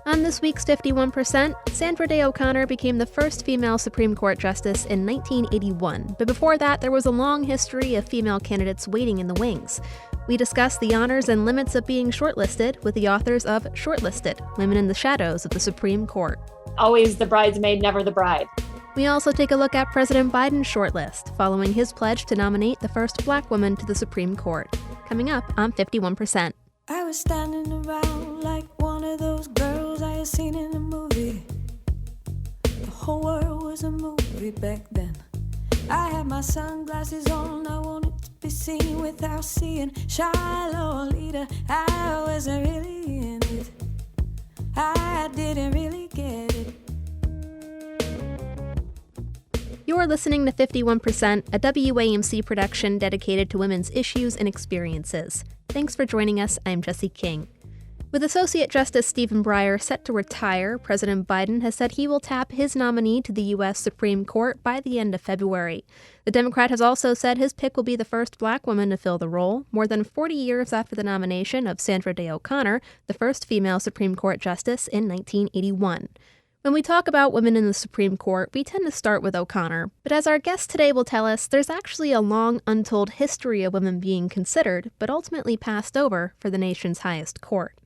On this week's 51%, Sandra Day O'Connor became the first female Supreme Court justice in 1981, but before that, there was a long history of female candidates waiting in the wings. We discuss the honors and limits of being shortlisted with the authors of Shortlisted, Women in the Shadows of the Supreme Court. Always the bridesmaid, never the bride. We also take a look at President Biden's shortlist, following his pledge to nominate the first Black woman to the Supreme Court. Coming up on 51%. I was standing around like one of those girls I had seen in a movie. The whole world was a movie back then. I had my sunglasses on, I wanted to be seen without seeing shy Lolita. I wasn't really in it, I didn't really get it. You're listening to 51%, a WAMC production dedicated to women's issues and experiences. Thanks for joining us. I'm Jessie King. With Associate Justice Stephen Breyer set to retire, President Biden has said he will tap his nominee to the U.S. Supreme Court by the end of February. The Democrat has also said his pick will be the first Black woman to fill the role, more than 40 years after the nomination of Sandra Day O'Connor, the first female Supreme Court justice in 1981. When we talk about women in the Supreme Court, we tend to start with O'Connor. But as our guest today will tell us, there's actually a long, untold history of women being considered, but ultimately passed over for the nation's highest court.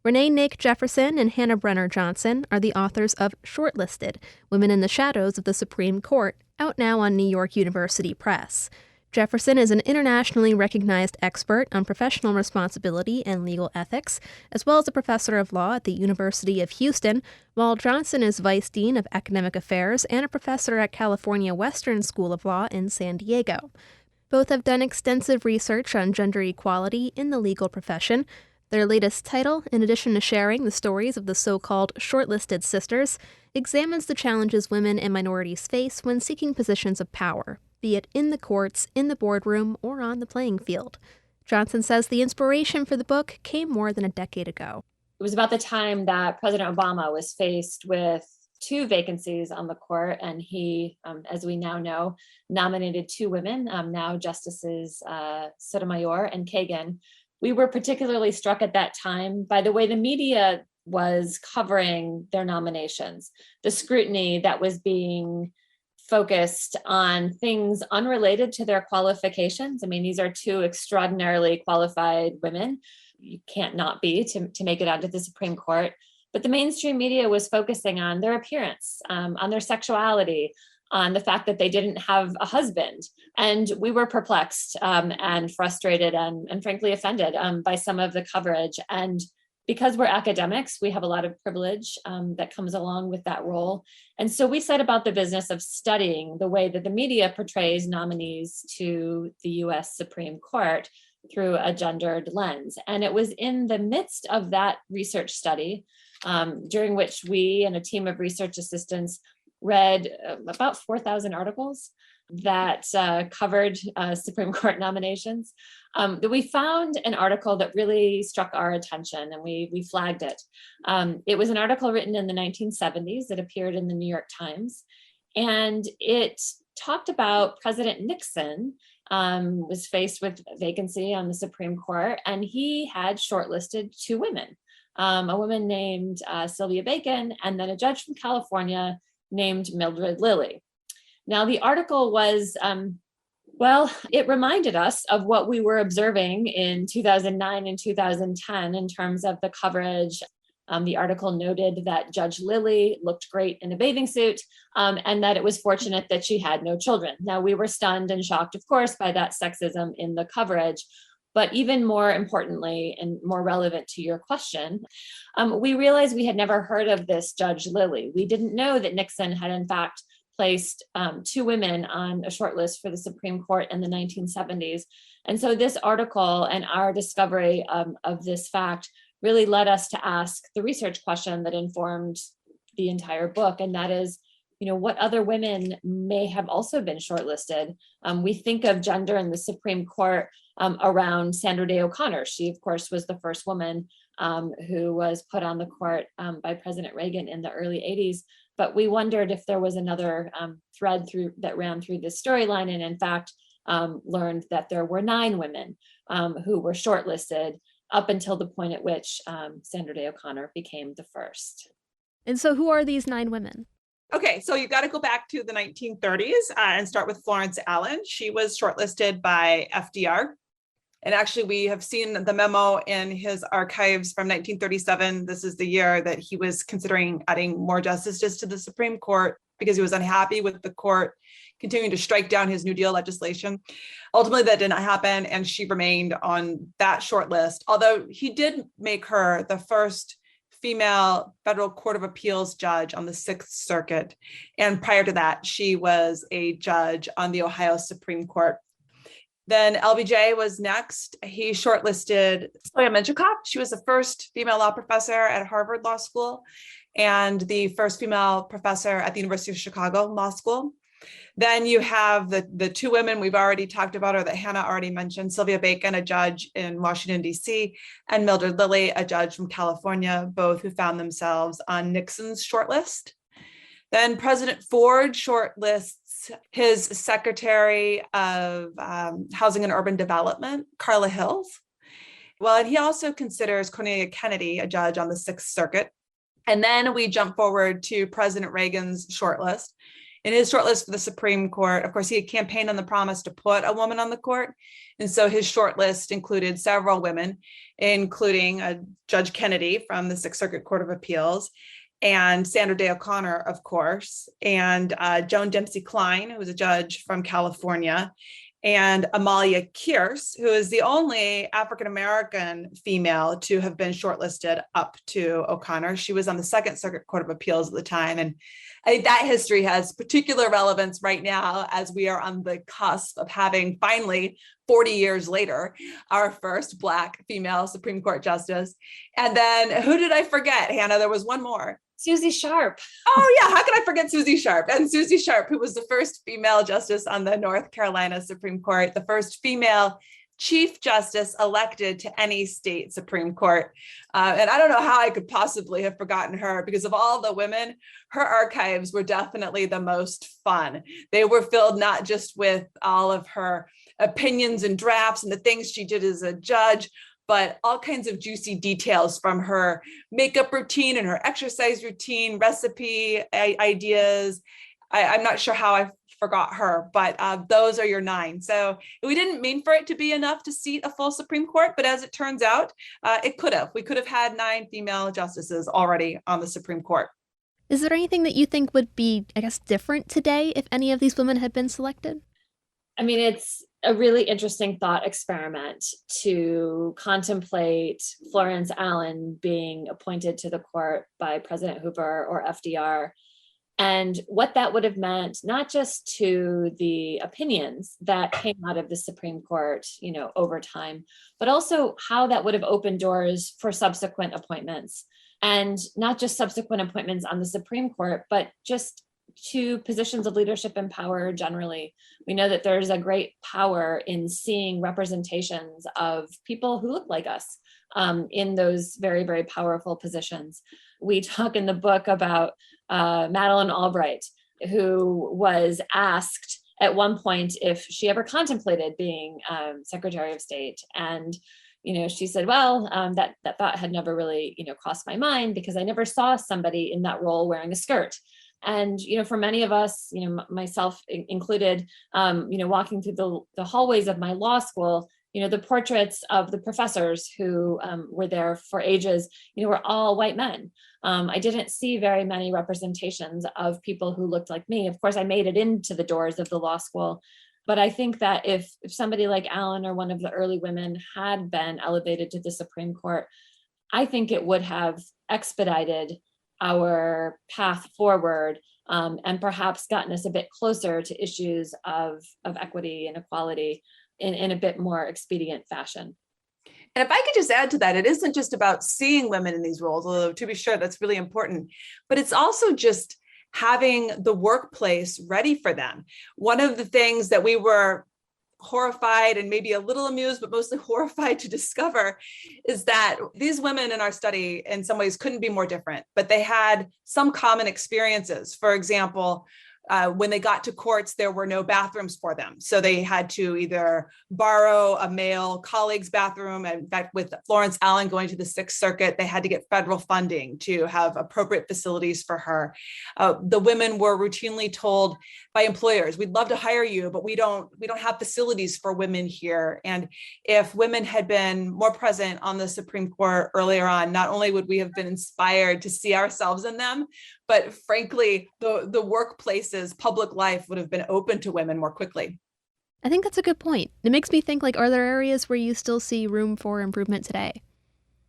Renee, Knake, Jefferson, and Hannah Brenner Johnson are the authors of Shortlisted, Women in the Shadows of the Supreme Court, out now on New York University Press. Jefferson is an internationally recognized expert on professional responsibility and legal ethics, as well as a professor of law at the University of Houston, while Johnson is vice dean of academic affairs and a professor at California Western School of Law in San Diego. Both have done extensive research on gender equality in the legal profession. Their latest title, in addition to sharing the stories of the so-called Shortlisted Sisters, examines the challenges women and minorities face when seeking positions of power, be it in the courts, in the boardroom, or on the playing field. Johnson says the inspiration for the book came more than a decade ago. It was about the time that President Obama was faced with 2 vacancies on the court, and he, as we now know, nominated 2 women, now Justices Sotomayor and Kagan. We were particularly struck at that time by the way the media was covering their nominations, the scrutiny that was being focused on things unrelated to their qualifications. I mean, these are 2 extraordinarily qualified women. You can't not be to make it onto the Supreme Court. But the mainstream media was focusing on their appearance, on their sexuality, on the fact that they didn't have a husband. And we were perplexed and frustrated and frankly offended by some of the coverage. And because we're academics, we have a lot of privilege that comes along with that role. And so we set about the business of studying the way that the media portrays nominees to the US Supreme Court through a gendered lens. And it was in the midst of that research study, during which we and a team of research assistants read about 4,000 articles that covered Supreme Court nominations, that we found an article that really struck our attention, and we flagged it. It was an article written in the 1970s that appeared in the New York Times, and it talked about President Nixon was faced with a vacancy on the Supreme Court, and he had shortlisted 2 women, a woman named Sylvia Bacon, and then a judge from California named Mildred Lillie. Now, the article was, it reminded us of what we were observing in 2009 and 2010 in terms of the coverage. The article noted that Judge Lillie looked great in a bathing suit, and that it was fortunate that she had no children. Now, we were stunned and shocked, of course, by that sexism in the coverage. But even more importantly, and more relevant to your question, we realized we had never heard of this Judge Lillie. We didn't know that Nixon had, in fact, placed 2 women on a short list for the Supreme Court in the 1970s. And so this article and our discovery of this fact really led us to ask the research question that informed the entire book, and that is, what other women may have also been shortlisted? We think of gender in the Supreme Court around Sandra Day O'Connor. She, of course, was the first woman who was put on the court by President Reagan in the early 80s. But we wondered if there was another thread that ran through this storyline, and in fact, learned that there were 9 women who were shortlisted up until the point at which Sandra Day O'Connor became the first. And so who are these 9 women? Okay, so you've got to go back to the 1930s and start with Florence Allen. She was shortlisted by FDR. And actually, we have seen the memo in his archives from 1937. This is the year that he was considering adding more justices to the Supreme Court because he was unhappy with the court continuing to strike down his New Deal legislation. Ultimately, that did not happen, and she remained on that short list, although he did make her the first female federal court of appeals judge on the Sixth Circuit. And prior to that, she was a judge on the Ohio Supreme Court. Then LBJ was next. He shortlisted Sylvia Bacon. She was the first female law professor at Harvard Law School and the first female professor at the University of Chicago Law School. Then you have the 2 women we've already talked about, or that Hannah already mentioned, Sylvia Bacon, a judge in Washington, D.C., and Mildred Lillie, a judge from California, both who found themselves on Nixon's shortlist. Then President Ford shortlists his Secretary of Housing and Urban Development, Carla Hills. Well, and he also considers Cornelia Kennedy, a judge on the Sixth Circuit. And then we jump forward to President Reagan's shortlist. In his shortlist for the Supreme Court, of course, he had campaigned on the promise to put a woman on the court. And so his shortlist included several women, including Judge Kennedy from the Sixth Circuit Court of Appeals, and Sandra Day O'Connor, of course, and Joan Dempsey Klein, who was a judge from California, and Amalia Kearse, who is the only African-American female to have been shortlisted up to O'Connor. She was on the Second Circuit Court of Appeals at the time. And I think that history has particular relevance right now as we are on the cusp of having finally, 40 years later, our first Black female Supreme Court justice. And then who did I forget, Hannah? There was one more. Susie Sharp. Oh yeah, how could I forget Susie Sharp? And Susie Sharp, who was the first female justice on the North Carolina Supreme Court, the first female Chief Justice elected to any state Supreme Court. And I don't know how I could possibly have forgotten her, because of all the women, her archives were definitely the most fun. They were filled not just with all of her opinions and drafts and the things she did as a judge, but all kinds of juicy details from her makeup routine and her exercise routine, recipe ideas. I'm not sure how I forgot her, but those are your 9. So we didn't mean for it to be enough to seat a full Supreme Court, but as it turns out, it could have. We could have had 9 female justices already on the Supreme Court. Is there anything that you think would be, I guess, different today if any of these women had been selected? I mean, it's a really interesting thought experiment to contemplate Florence Allen being appointed to the court by President Hoover or FDR, and what that would have meant, not just to the opinions that came out of the Supreme Court, over time, but also how that would have opened doors for subsequent appointments, and not just subsequent appointments on the Supreme Court, but just to positions of leadership and power generally. We know that there's a great power in seeing representations of people who look like us in those very, very powerful positions. We talk in the book about Madeleine Albright, who was asked at one point if she ever contemplated being Secretary of State. And she said, well, that thought had never really, crossed my mind because I never saw somebody in that role wearing a skirt. And, for many of us, myself included, walking through the hallways of my law school, the portraits of the professors who were there for ages, were all white men. I didn't see very many representations of people who looked like me. Of course, I made it into the doors of the law school. But I think that if somebody like Allen or one of the early women had been elevated to the Supreme Court, I think it would have expedited our path forward and perhaps gotten us a bit closer to issues of equity and equality in a bit more expedient fashion. And if I could just add to that, it isn't just about seeing women in these roles, although to be sure, that's really important, but it's also just having the workplace ready for them. One of the things that we were horrified and maybe a little amused, but mostly horrified to discover is that these women in our study in some ways couldn't be more different, but they had some common experiences. For example, When they got to courts, there were no bathrooms for them. So they had to either borrow a male colleague's bathroom. And in fact, with Florence Allen going to the Sixth Circuit, they had to get federal funding to have appropriate facilities for her. The women were routinely told by employers, we'd love to hire you, but we don't have facilities for women here. And if women had been more present on the Supreme Court earlier on, not only would we have been inspired to see ourselves in them, but frankly, the workplaces, public life would have been open to women more quickly. I think that's a good point. It makes me think, are there areas where you still see room for improvement today?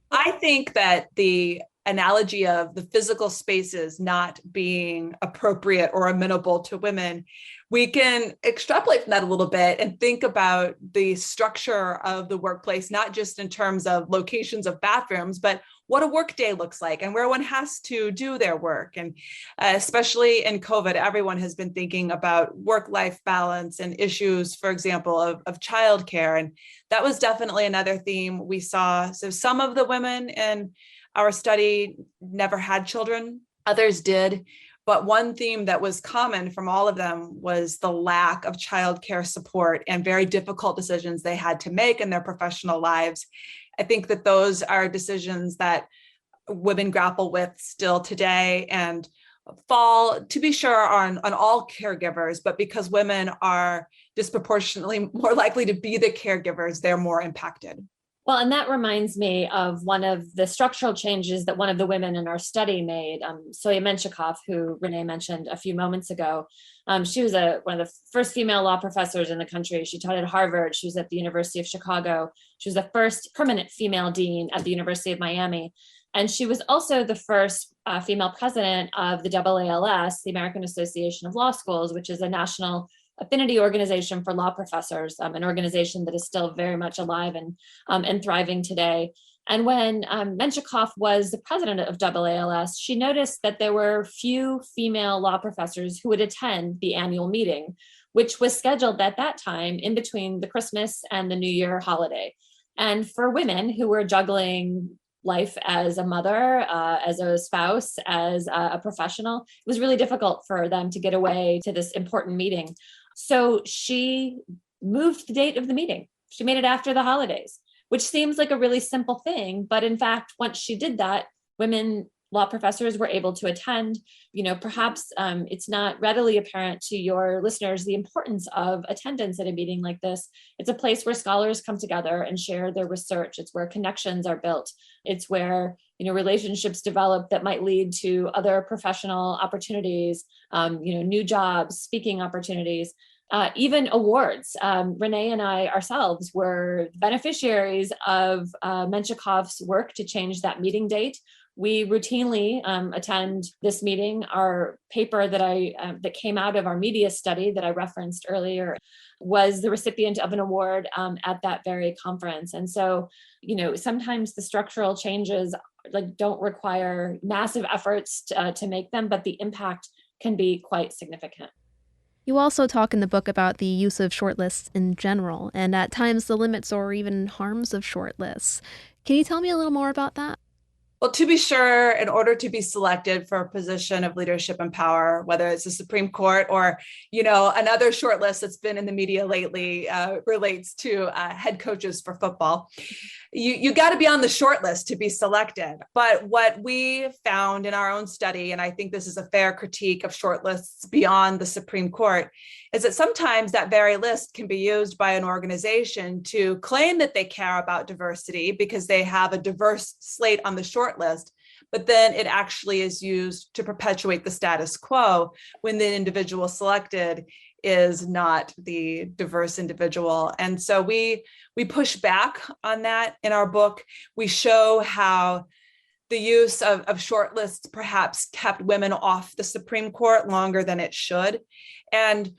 I think that the analogy of the physical spaces not being appropriate or amenable to women, we can extrapolate from that a little bit and think about the structure of the workplace, not just in terms of locations of bathrooms, but what a workday looks like and where one has to do their work. And especially in COVID, everyone has been thinking about work-life balance and issues, for example, of childcare. And that was definitely another theme we saw. So some of the women in our study never had children, others did. But one theme that was common from all of them was the lack of childcare support and very difficult decisions they had to make in their professional lives. I think that those are decisions that women grapple with still today and fall, to be sure, on all caregivers, but because women are disproportionately more likely to be the caregivers, they're more impacted. Well, and that reminds me of one of the structural changes that one of the women in our study made, Sylvia Bacon, who Renee mentioned a few moments ago. She was one of the first female law professors in the country. She taught at Harvard. She was at the University of Chicago. She was the first permanent female dean at the University of Miami. And she was also the first female president of the AALS, the American Association of Law Schools, which is a national affinity organization for law professors, an organization that is still very much alive and thriving today. And when Menshikoff was the president of AALS, she noticed that there were few female law professors who would attend the annual meeting, which was scheduled at that time in between the Christmas and the New Year holiday. And for women who were juggling life as a mother, as a spouse, as a professional, it was really difficult for them to get away to this important meeting. So she moved the date of the meeting. She made it after the holidays, which seems like a really simple thing. But in fact, once she did that, women law professors were able to attend. Perhaps it's not readily apparent to your listeners the importance of attendance at a meeting like this. It's a place where scholars come together and share their research. It's where connections are built. It's where relationships develop that might lead to other professional opportunities, new jobs, speaking opportunities. Even awards. Renee and I ourselves were beneficiaries of Menshikoff's work to change that meeting date. We routinely attend this meeting. Our paper that came out of our media study that I referenced earlier was the recipient of an award at that very conference. And so, sometimes the structural changes don't require massive efforts to make them, but the impact can be quite significant. You also talk in the book about the use of shortlists in general, and at times the limits or even harms of shortlists. Can you tell me a little more about that? Well, to be sure, in order to be selected for a position of leadership and power, whether it's the Supreme Court or, another shortlist that's been in the media lately relates to head coaches for football, you got to be on the shortlist to be selected. But what we found in our own study, and I think this is a fair critique of shortlists beyond the Supreme Court, is that sometimes that very list can be used by an organization to claim that they care about diversity because they have a diverse slate on the shortlist, but then it actually is used to perpetuate the status quo when the individual selected is not the diverse individual. And so we push back on that in our book. We show how the use of shortlists perhaps kept women off the Supreme Court longer than it should. And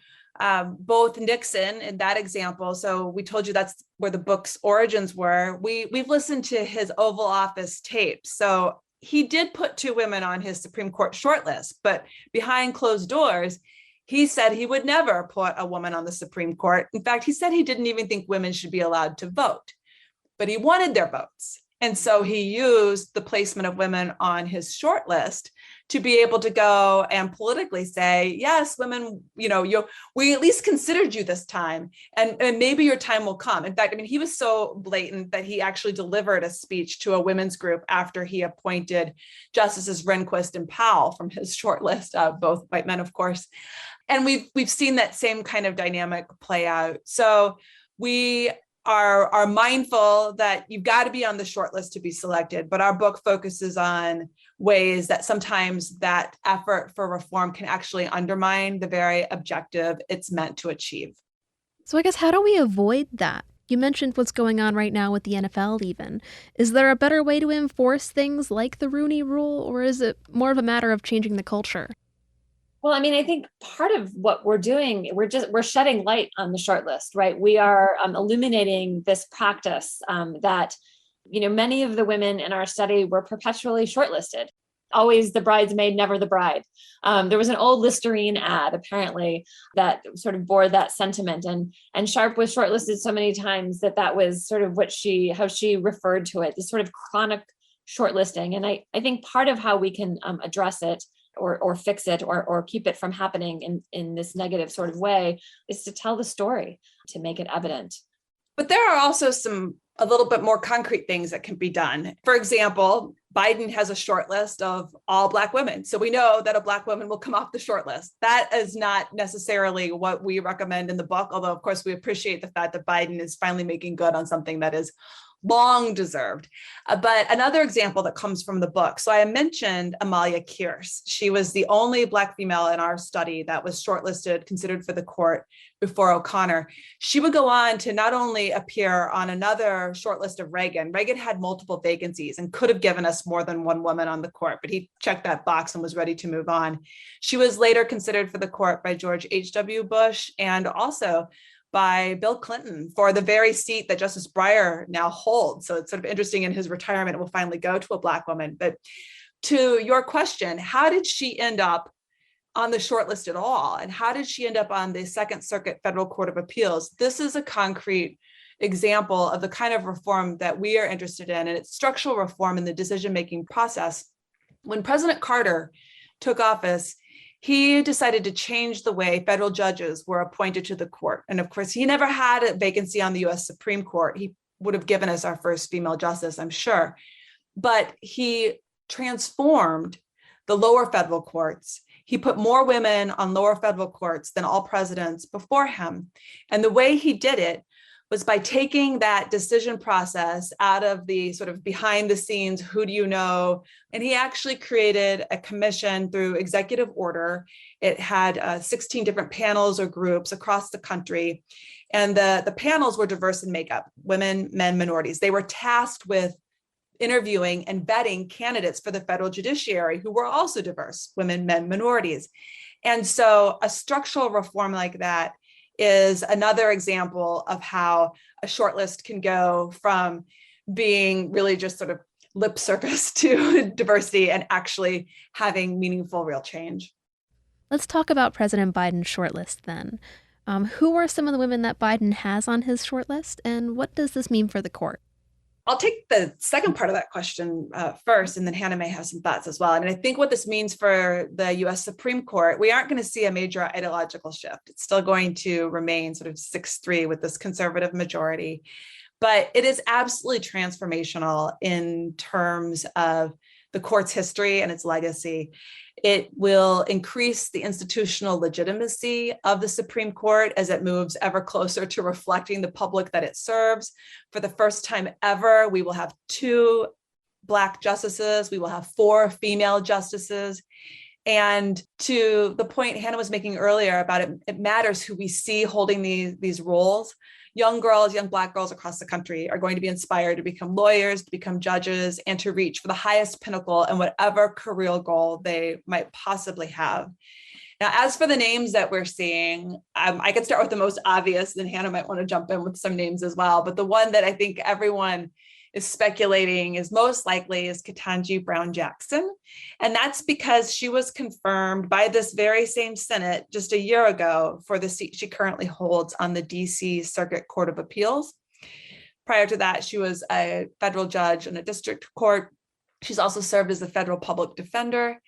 both Nixon in that example, so we told you that's where the book's origins were. We've listened to his Oval Office tapes. So he did put two women on his Supreme Court shortlist, but behind closed doors, he said he would never put a woman on the Supreme Court. In fact, he said he didn't even think women should be allowed to vote, but he wanted their votes. And so he used the placement of women on his shortlist to be able to go and politically say, yes, women, we at least considered you this time, and maybe your time will come. In fact, he was so blatant that he actually delivered a speech to a women's group after he appointed Justices Rehnquist and Powell from his shortlist, both white men, of course. And we've seen that same kind of dynamic play out. So we are mindful that you've got to be on the short list to be selected, but our book focuses on ways that sometimes that effort for reform can actually undermine the very objective it's meant to achieve. So I guess, how do we avoid that? You mentioned what's going on right now with the NFL even. Is there a better way to enforce things like the Rooney Rule, or is it more of a matter of changing the culture? Well, I think part of what we're doing, we're shedding light on the shortlist, right? We are illuminating this practice that, many of the women in our study were perpetually shortlisted. Always the bridesmaid, never the bride. There was an old Listerine ad, apparently, that sort of bore that sentiment. And Sharp was shortlisted so many times that was sort of how she referred to it, this sort of chronic shortlisting. And I think part of how we can address it or fix it or keep it from happening in this negative sort of way is to tell the story, to make it evident. But there are also a little bit more concrete things that can be done. For example, Biden has a short list of all Black women. So we know that a Black woman will come off the short list. That is not necessarily what we recommend in the book, although of course we appreciate the fact that Biden is finally making good on something that is long deserved. But another example that comes from the book. So I mentioned Amalia Kearse. She was the only Black female in our study that was shortlisted, considered for the court before O'Connor. She would go on to not only appear on another shortlist of Reagan. Reagan had multiple vacancies and could have given us more than one woman on the court, but he checked that box and was ready to move on. She was later considered for the court by George H.W. Bush and also by Bill Clinton for the very seat that Justice Breyer now holds. So it's sort of interesting, in his retirement, it will finally go to a Black woman. But to your question, how did she end up on the short list at all? And how did she end up on the Second Circuit Federal Court of Appeals? This is a concrete example of the kind of reform that we are interested in, and it's structural reform in the decision-making process. When President Carter took office, he decided to change the way federal judges were appointed to the court. And of course, he never had a vacancy on the US Supreme Court. He would have given us our first female justice, I'm sure. But he transformed the lower federal courts. He put more women on lower federal courts than all presidents before him. And the way he did it was by taking that decision process out of the sort of behind the scenes, who do you know? And he actually created a commission through executive order. It had 16 different panels or groups across the country. And the panels were diverse in makeup, women, men, minorities. They were tasked with interviewing and vetting candidates for the federal judiciary who were also diverse, women, men, minorities. And so a structural reform like that is another example of how a shortlist can go from being really just sort of lip service to diversity and actually having meaningful real change. Let's talk about President Biden's shortlist then. Who are some of the women that Biden has on his shortlist, and what does this mean for the court? I'll take the second part of that question first, and then Hannah may have some thoughts as well. I think what this means for the U.S. Supreme Court, we aren't going to see a major ideological shift. It's still going to remain sort of 6-3 with this conservative majority. But it is absolutely transformational in terms of the court's history and its legacy. It will increase the institutional legitimacy of the Supreme Court as it moves ever closer to reflecting the public that it serves. For the first time ever, we will have 2 Black justices. We will have 4 female justices. And to the point Hannah was making earlier about it matters who we see holding these roles. Young girls, young Black girls across the country are going to be inspired to become lawyers, to become judges, and to reach for the highest pinnacle and whatever career goal they might possibly have. Now, as for the names that we're seeing, I could start with the most obvious, then Hannah might want to jump in with some names as well. But the one that I think everyone is speculating is most likely is Ketanji Brown Jackson. And that's because she was confirmed by this very same Senate just a year ago for the seat she currently holds on the DC Circuit Court of Appeals. Prior to that, she was a federal judge in a district court. She's also served as a federal public defender.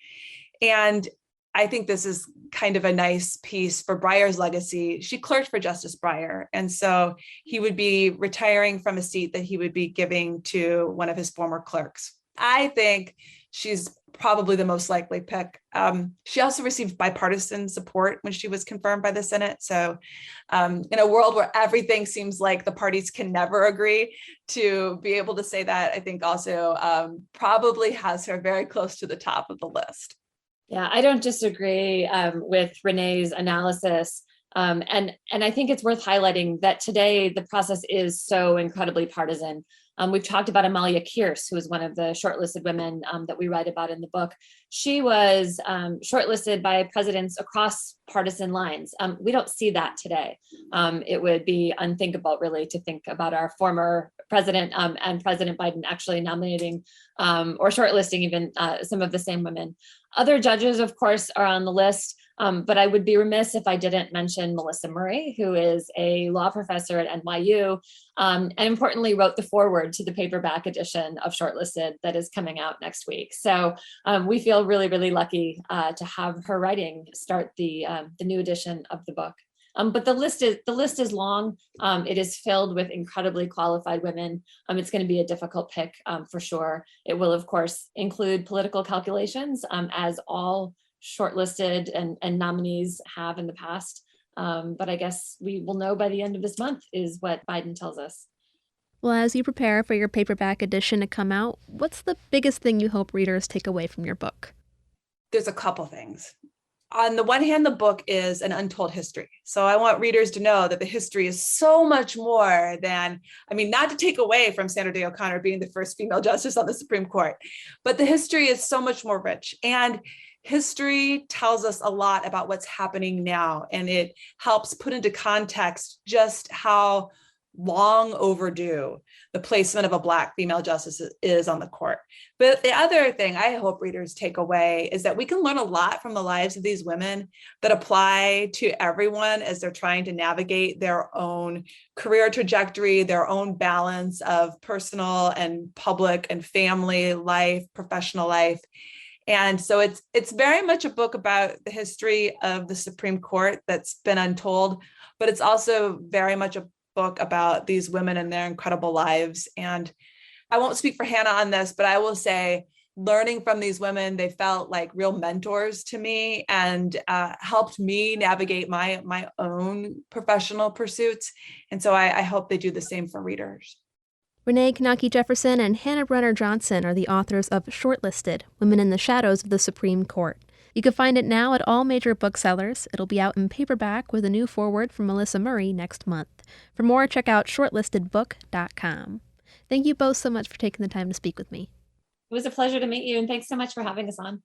And I think this is kind of a nice piece for Breyer's legacy. She clerked for Justice Breyer. And so he would be retiring from a seat that he would be giving to one of his former clerks. I think she's probably the most likely pick. She also received bipartisan support when she was confirmed by the Senate. So in a world where everything seems like the parties can never agree, to be able to say that, I think also probably has her very close to the top of the list. Yeah, I don't disagree with Renee's analysis. And I think it's worth highlighting that today the process is so incredibly partisan. We've talked about Amalia Kearse, who was one of the shortlisted women that we write about in the book. She was shortlisted by presidents across partisan lines. We don't see that today. It would be unthinkable, really, to think about our former president and President Biden actually nominating or shortlisting even some of the same women. Other judges, of course, are on the list. But I would be remiss if I didn't mention Melissa Murray, who is a law professor at NYU, and importantly wrote the foreword to the paperback edition of Shortlisted that is coming out next week. So we feel really, really lucky to have her writing start the new edition of the book. But the list is long. It is filled with incredibly qualified women. It's going to be a difficult pick for sure. It will, of course, include political calculations, as all shortlisted and nominees have in the past. But I guess we will know by the end of this month is what Biden tells us. Well, as you prepare for your paperback edition to come out, what's the biggest thing you hope readers take away from your book? There's a couple things. On the one hand, the book is an untold history. So I want readers to know that the history is so much more than, not to take away from Sandra Day O'Connor being the first female justice on the Supreme Court, but the history is so much more rich. And history tells us a lot about what's happening now, and it helps put into context just how long overdue the placement of a Black female justice is on the court. But the other thing I hope readers take away is that we can learn a lot from the lives of these women that apply to everyone as they're trying to navigate their own career trajectory, their own balance of personal and public and family life, professional life. And so it's very much a book about the history of the Supreme Court that's been untold, but it's also very much a book about these women and their incredible lives. And I won't speak for Hannah on this, but I will say, learning from these women, they felt like real mentors to me and helped me navigate my own professional pursuits. And so I hope they do the same for readers. Renee Jefferson and Hannah Brenner Johnson are the authors of Shortlisted, Women in the Shadows of the Supreme Court. You can find it now at all major booksellers. It'll be out in paperback with a new foreword from Melissa Murray next month. For more, check out shortlistedbook.com. Thank you both so much for taking the time to speak with me. It was a pleasure to meet you, and thanks so much for having us on.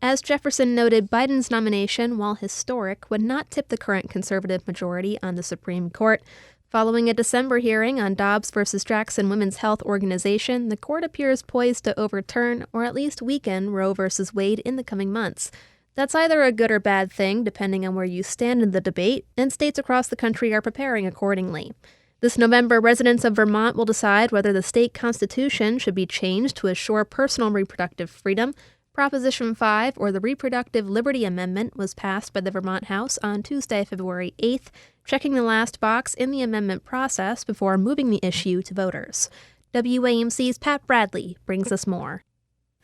As Jefferson noted, Biden's nomination, while historic, would not tip the current conservative majority on the Supreme Court. Following a December hearing on Dobbs versus Jackson Women's Health Organization, the court appears poised to overturn or at least weaken Roe versus Wade in the coming months. That's either a good or bad thing, depending on where you stand in the debate, and states across the country are preparing accordingly. This November, residents of Vermont will decide whether the state constitution should be changed to assure personal reproductive freedom. Proposition 5, or the Reproductive Liberty Amendment, was passed by the Vermont House on Tuesday, February 8th, checking the last box in the amendment process before moving the issue to voters. WAMC's Pat Bradley brings us more.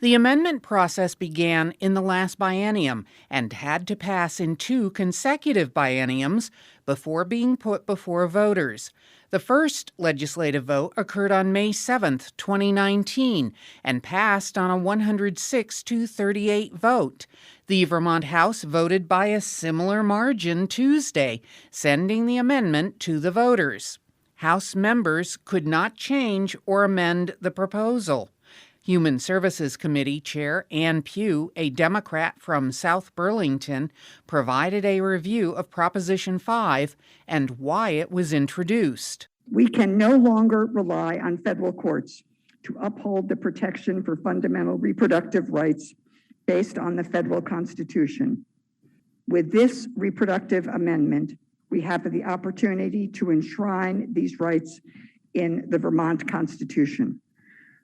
The amendment process began in the last biennium and had to pass in 2 consecutive bienniums before being put before voters. The first legislative vote occurred on May 7, 2019, and passed on a 106-38 vote. The Vermont House voted by a similar margin Tuesday, sending the amendment to the voters. House members could not change or amend the proposal. Human Services Committee Chair Ann Pugh, a Democrat from South Burlington, provided a review of Proposition 5 and why it was introduced. We can no longer rely on federal courts to uphold the protection for fundamental reproductive rights based on the federal Constitution. With this reproductive amendment, we have the opportunity to enshrine these rights in the Vermont Constitution.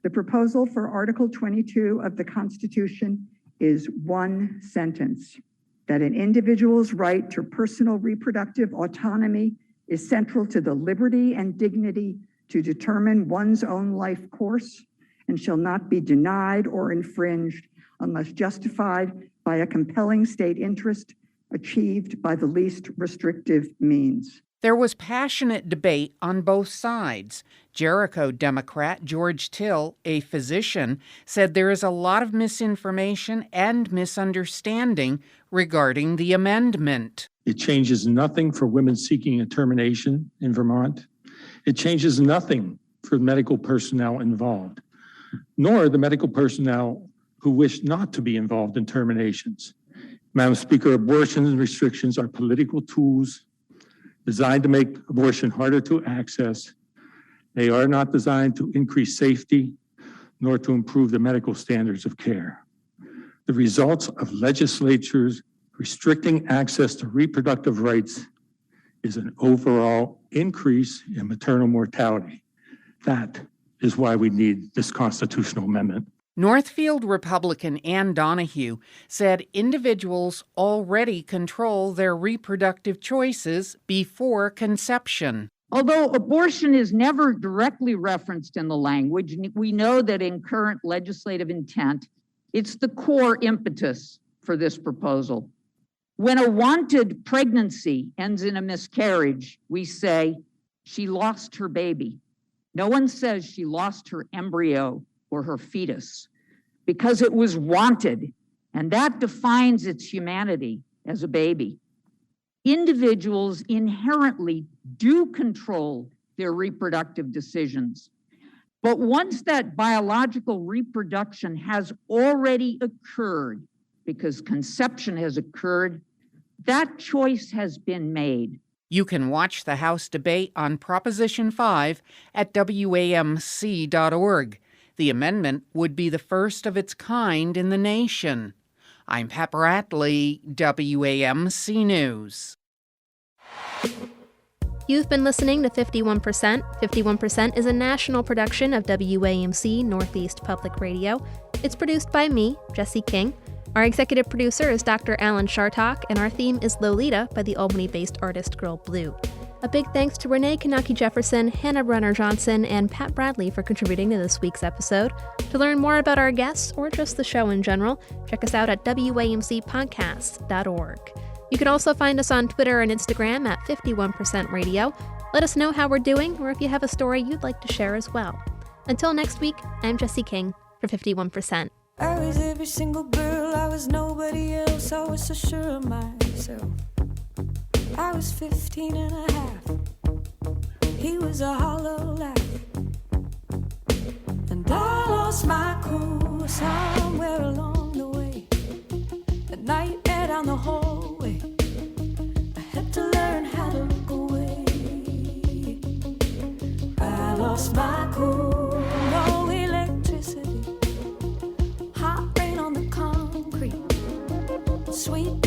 The proposal for Article 22 of the Constitution is one sentence: that an individual's right to personal reproductive autonomy is central to the liberty and dignity to determine one's own life course and shall not be denied or infringed unless justified by a compelling state interest achieved by the least restrictive means. There was passionate debate on both sides. Jericho Democrat George Till, a physician, said there is a lot of misinformation and misunderstanding regarding the amendment. It changes nothing for women seeking a termination in Vermont. It changes nothing for medical personnel involved, nor the medical personnel who wish not to be involved in terminations. Madam Speaker, abortion restrictions are political tools designed to make abortion harder to access. They are not designed to increase safety nor to improve the medical standards of care. The results of legislatures restricting access to reproductive rights is an overall increase in maternal mortality. That is why we need this constitutional amendment. Northfield Republican Ann Donahue said individuals already control their reproductive choices before conception. Although abortion is never directly referenced in the language, we know that in current legislative intent, it's the core impetus for this proposal. When a wanted pregnancy ends in a miscarriage, we say she lost her baby. No one says she lost her embryo or her fetus, because it was wanted, and that defines its humanity as a baby. Individuals inherently do control their reproductive decisions, but once that biological reproduction has already occurred, because conception has occurred, that choice has been made. You can watch the House debate on Proposition 5 at WAMC.org. The amendment would be the first of its kind in the nation. I'm Pat Bradley, WAMC News. You've been listening to 51%. 51% is a national production of WAMC Northeast Public Radio. It's produced by me, Jesse King. Our executive producer is Dr. Alan Chartock, and our theme is Lolita by the Albany-based artist Girl Blue. A big thanks to Renee Jefferson, Hannah Brenner-Johnson, and Pat Bradley for contributing to this week's episode. To learn more about our guests or just the show in general, check us out at WAMCpodcasts.org. You can also find us on Twitter and Instagram at 51% Radio. Let us know how we're doing or if you have a story you'd like to share as well. Until next week, I'm Jesse King for 51%. I was every single girl, I was nobody else, I was so sure of myself. I was 15 and a half, he was a hollow laugh. And I lost my cool somewhere along the way. At night down the hallway, I had to learn how to look away. I lost my cool, no electricity, hot rain on the concrete, sweet